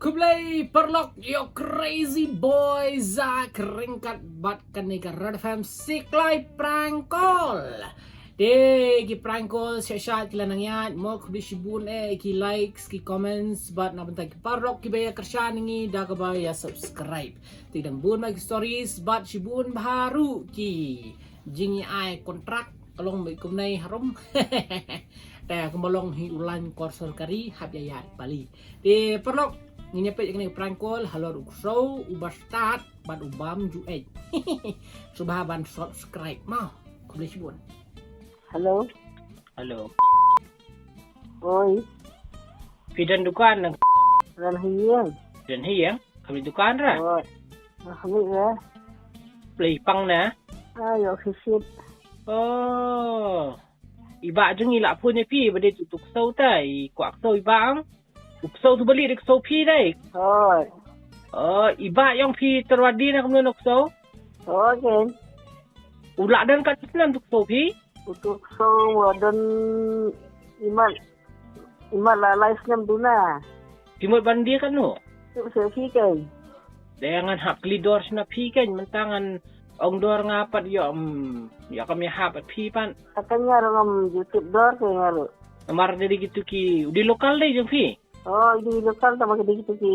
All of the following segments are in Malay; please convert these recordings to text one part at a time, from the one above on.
Kublai perlok yo crazy boy za keringkat bat kanika Red FM siklai prangkol. De ki prangkol syat kila nangyat mo kubi shibun ki likes ki comments bat na bentai ki perlok ki baya kershan ngi da ka baya subscribe. Tidang bun bagi stories bat shibun baru ki jingi ai kontrak kalong mai kumnai harum.แต่ก็มาลงให้อุลันกอร์สกรีหับใหญ่ๆปาลีเดี๋ยวปลอกนี่เป็นยังไงปรางโกลฮัลโหลอุกโซอุบัสตาร์บันอุบามจูเอ็ดสุภาพบันซับสไครป์มาคุณลิชบุน Halo. Halo. Oi. Pidan dukaan ng Ran hiyang. dan hiyang. Kami dukaan ra. Oi. Kami ya. Play pang na. Ayo kisit. Oh. Iba jeng ila po niya pi. Bade tutuk saw tay. Kuak saw iba ang. Uksaw tu balik dik saw pi day. Oi. Oh. Iba yung pi terwadi na kami uksaw. Oi kan. Ulak dan kat senam tuk saw pi. Untuk so wadan iman lalai senam duna. Timot bandi kan no. Tu selfie kan. Dayangan hap klidor sina pi kan. Mentangan ong dor ngapat yo. Ya kami hap at pi pan. Katanya orang YouTube dor ke ngalu. Namar dari gitu ki. Di lokal day jeng pi. Oh, di lokal sama kita gitu ki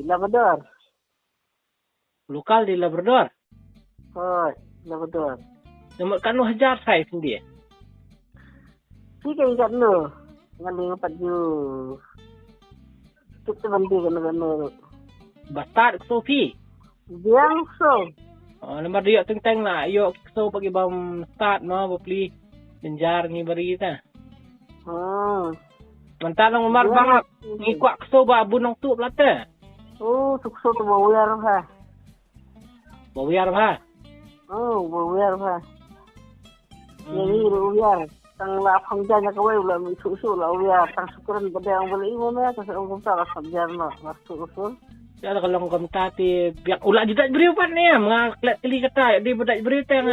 Labrador. Lokal di Labrador. Oi, Labrador. Namar kan no hajar size dia. Si kan ikat no. Ngaling empat ju. Tu tu bandi kan no. Bastard so pi. Biang so. Namar dia teng-teng na yo so pagi bam start no bapli denjar ni berita. Oh. Mantanang umar banget ni kuak so ba bunong tu plata. Oh, sukso tu bawir ha. Bawiyar ha. Oh, bawir ha. Jadi bawir. Tang la phangja ka wai la mi su la bawir tang sukuran badang bali mo me ka sa ungkum ta ka sabjar no. Wastu usul. Siya kalau kom tati biak ulah juta beriu pan ni mga klet kali kata di budak beriu tang.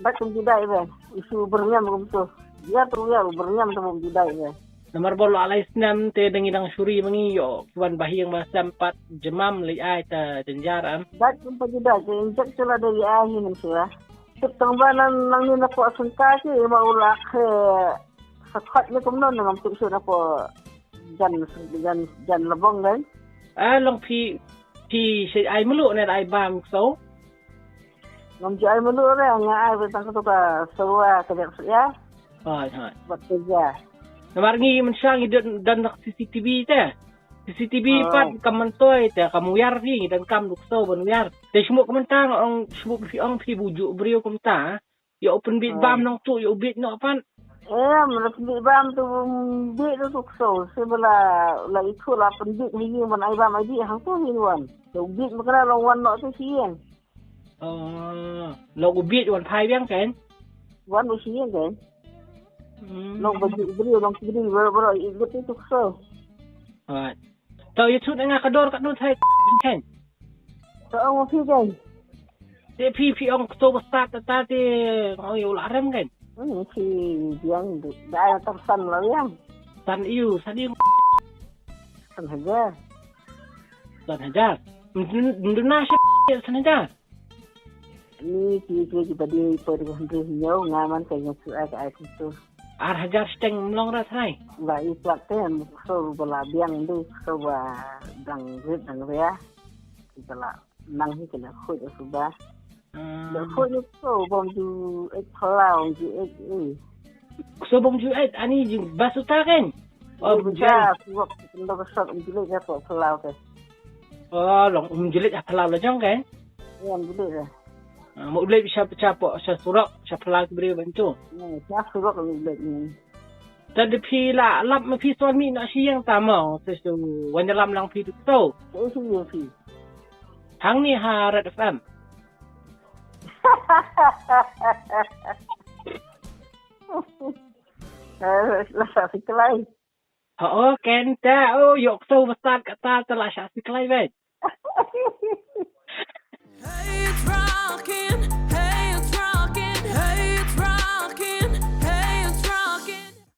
Bak kum jidai be. Isu bernyam kum tu. Dia tu ya bernyam tu kum jidai be. Namar bolo alai senam te dengidang suri mengiyo kuan bahiyang masa 4 jemam li ai ta denjaram. Bak kum jidai ke injek cula dari ahi nim sura. Tutang banan nang ni na ko asungka ki maulak he sakhat ni kum non ngam tu su na ko jan labong kan. Long pi si ai melu na ai bam so. Ngam ji ai melu re nga ai betang ko ka sawa ka dak ya. Hai. Buat kerja. Namar ngi mensyang dan CCTV ta. CCTV pat kamantoy ta kamuyar ni dan kam dukso banuyar. Te semua kamantang ang semua pi bujuk beriu kumta. Ya open bit bam nang tu ya ubit no pan. Menurut bam tu bit tu sukso. Sebala la itu la pendit ni man ai bam ai di hang tu ni wan. Tu bit makna long wan no tu sien. Lo ubit wan pai biang kan. Wan tu sien kan. Long baju beriu long beriu bro ikut tu sukso. Hai. Tau ya tut nga kador kat nun thai kan. Tao mo pi kan. Te pi ong to besar ta te ngoi ularem kan. Si biang dah tersan lah yang. Tan iu sadi San haja. tan hajar. Menduna san hajar. Ni kita di pergi hiau ngaman kayak su ai tu. Ar hajar steng melong ra thai. Ba iplak ten so bala biang du so ba dang rit dang ya. Bala nang hi kena khoi su ba. Da khoi ni so bom du ek phalau ju ek So bom ju ai ani jing basuta kan. Oh ja suap ndo ka sok umjile ka so phalau ke. Long umjilit apala la jong kan. Yan bude ra. Mo ulay bisa pecapok sa surak sa pelag beri bantu. Ni siap suap umjile ni. Tadi pi la lap ma pi suami nak siang tama sesu wandalam lang pi tu to. Itu ye pi. Hang ni ha Red FM. Lah siklai. Ken ta yok so besar kata telah syak siklai ben. Hey, it's rockin'.